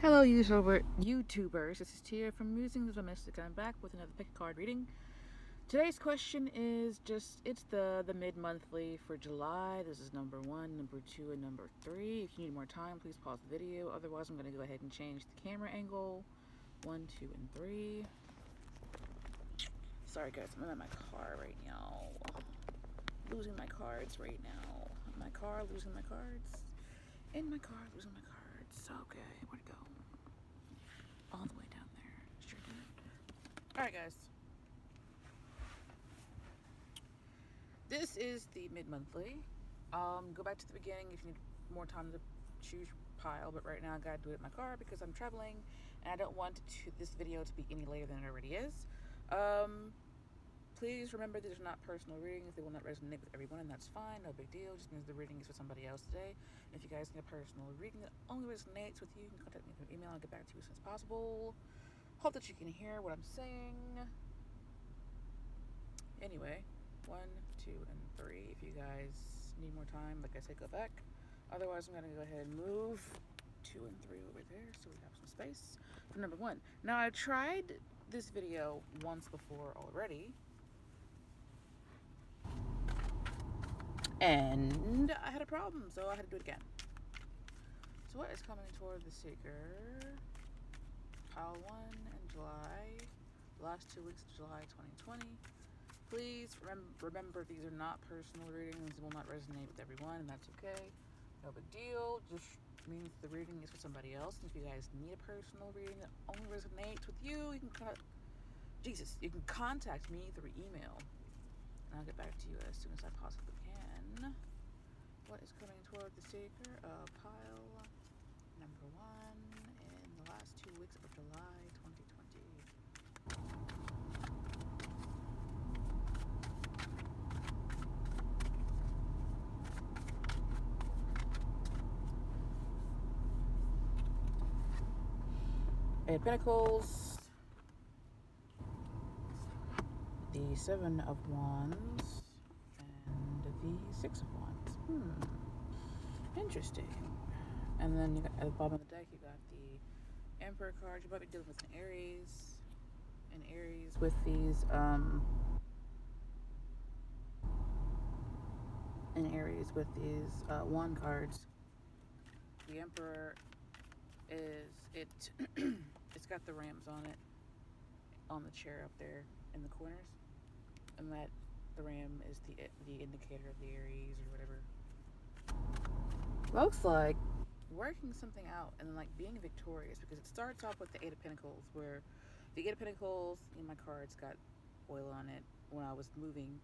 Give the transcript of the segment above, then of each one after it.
Hello, YouTubers. This is Tia from Musings with Mystic. I'm back with another pick a card reading. Today's question is it's the mid-monthly for July. This is number 1, number 2, and number 3. If you need more time, please pause the video. Otherwise, I'm going to go ahead and change the camera angle. 1, 2, and 3. Sorry, guys. I'm in my car right now. Losing my cards right now. In my car, losing my cards. In my car, losing my cards. Okay, where'd it go? All the way down there. Sure did. Alright, guys. This is the mid-monthly. Go back to the beginning if you need more time to choose your pile, but right now I gotta do it in my car because I'm traveling and I don't want this video to be any later than it already is. Please remember these are not personal readings. They will not resonate with everyone, and that's fine. No big deal. Just means the reading is for somebody else today. If you guys need a personal reading that only resonates with you, you can contact me through email. I'll get back to you as soon as possible. Hope that you can hear what I'm saying. Anyway, 1, 2, and 3. If you guys need more time, like I said, go back. Otherwise, I'm going to go ahead and move 2 and 3 over there so we have some space for number 1. Now, I tried this video once before already, and I had a problem, so I had to do it again. So what is coming toward the seeker? Pile 1 in July. The last 2 weeks of July 2020. Please remember these are not personal readings. They will not resonate with everyone, and that's okay. No big deal. Just means the reading is for somebody else. And if you guys need a personal reading that only resonates with you, you can you can contact me through email. And I'll get back to you as soon as I possibly can. What is coming toward the seeker? Pile number 1 in the last 2 weeks of July 2020. Eight of Pentacles, the 7 of Wands, and the 6 of Wands. Interesting. And then you got at the bottom of the deck, you got the Emperor card. You might be dealing with an Aries. An Aries with these wand cards. The Emperor is it's got the rams on it on the chair up there in the corners, and that the ram is the indicator of the Aries or whatever. Looks like working something out and like being victorious, because it starts off with the 8 of Pentacles, where the 8 of Pentacles in my cards got oil on it when I was moving.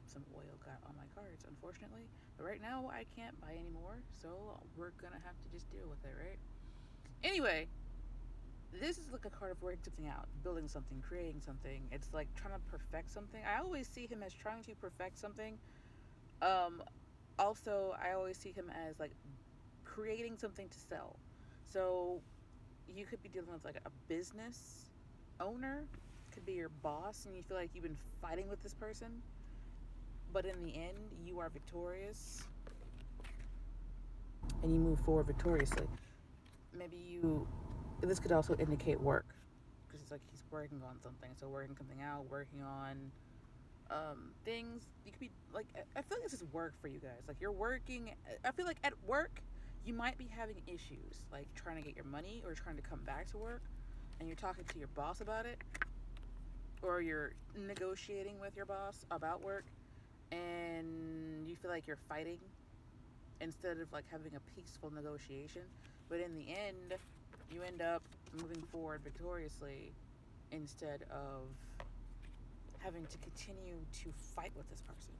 Some oil got on my cards, unfortunately, but right now I can't buy any more, so we're gonna have to just deal with it, right? Anyway, this is like a card of working something out, building something, creating something. It's like trying to perfect something. I always see him as trying to perfect something. Also, I always see him as like creating something to sell. So you could be dealing with like a business owner, could be your boss, and you feel like you've been fighting with this person, but in the end you are victorious and you move forward victoriously. Maybe this could also indicate work, because it's like he's working on something. So working something out, working on things. You could be like, I feel like this is work for you guys. Like you're working. I feel like at work you might be having issues, like trying to get your money or trying to come back to work, and you're talking to your boss about it, or you're negotiating with your boss about work, and you feel like you're fighting instead of like having a peaceful negotiation. But in the end, you end up moving forward victoriously instead of having to continue to fight with this person.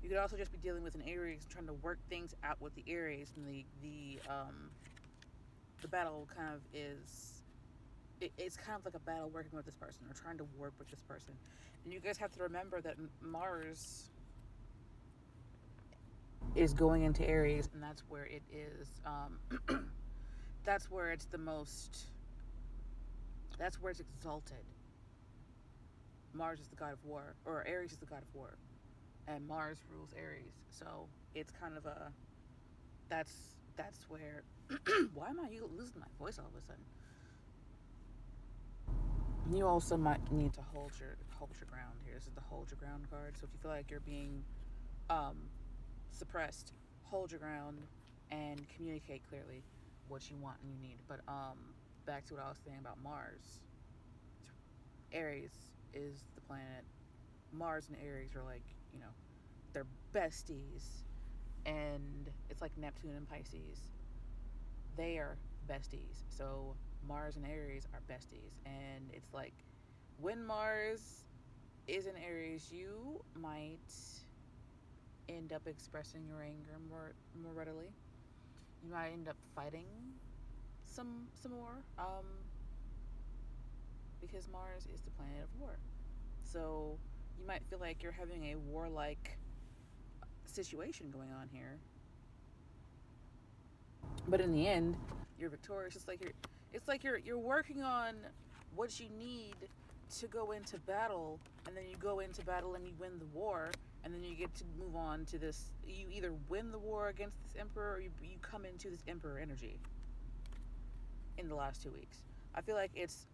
You could also just be dealing with an Aries, trying to work things out with the Aries, and the battle kind of is, it's kind of like a battle working with this person or trying to work with this person. And you guys have to remember that Mars is going into Aries, and that's where it is that's where it's the most, that's where it's exalted. Mars is the god of war, or Aries is the god of war, and Mars rules Aries. So it's kind of that's that's where. Why am I losing my voice all of a sudden? You also might need to hold your ground here. This is the hold your ground card. So if you feel like you're being um, suppressed, hold your ground and communicate clearly what you want and you need. But back to what I was saying about Mars. Aries is the planet. Mars and Aries are like, they're besties. And it's like Neptune and Pisces. They are besties. So Mars and Aries are besties. And it's like when Mars is in Aries, you might end up expressing your anger more readily. You might end up fighting some more. Because Mars is the planet of war. So you might feel like you're having a warlike situation going on here, but in the end, you're victorious. It's like you're working on what you need to go into battle, and then you go into battle and you win the war, and then you get to move on to this. You either win the war against this emperor, or you come into this emperor energy in the last 2 weeks. I feel like it's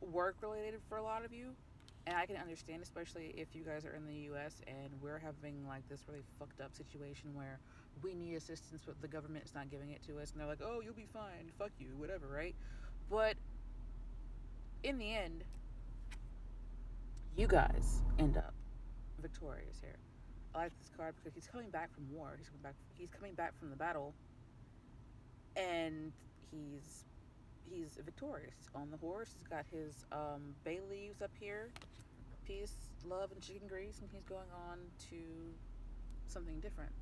work related for a lot of you, and I can understand, especially if you guys are in the US and we're having like this really fucked up situation where we need assistance but the government is not giving it to us, and they're like, oh, you'll be fine, fuck you, whatever, right? But in the end, you guys end up victorious here. I like this card because he's coming back from war. He's coming back from the battle, and he's victorious. He's on the horse. He's got his bay leaves up here, peace, love, and chicken grease, and he's going on to something different.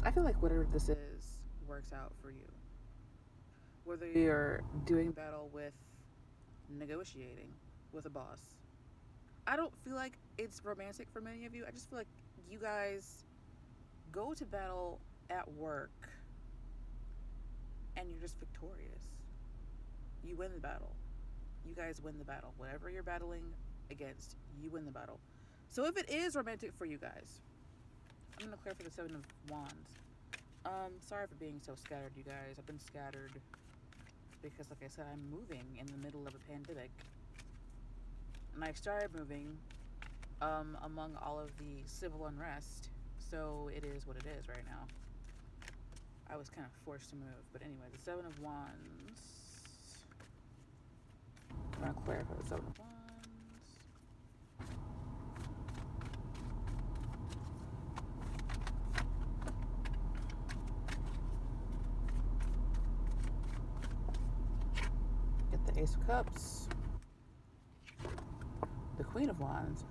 I feel like whatever this is works out for you. Whether you're doing battle with negotiating with a boss. I don't feel like it's romantic for many of you. I just feel like you guys go to battle at work and you're just victorious. You win the battle. You guys win the battle. Whatever you're battling against, you win the battle. So if it is romantic for you guys, I'm gonna clear for the Seven of Wands. Sorry for being so scattered, you guys. I've been scattered because, like I said, I'm moving in the middle of a pandemic. And I started moving among all of the civil unrest. So it is what it is right now. I was kind of forced to move. But anyway, the Seven of Wands. I'm going to clarify the Seven of Wands. Get the Ace of Cups. The Queen of Wands.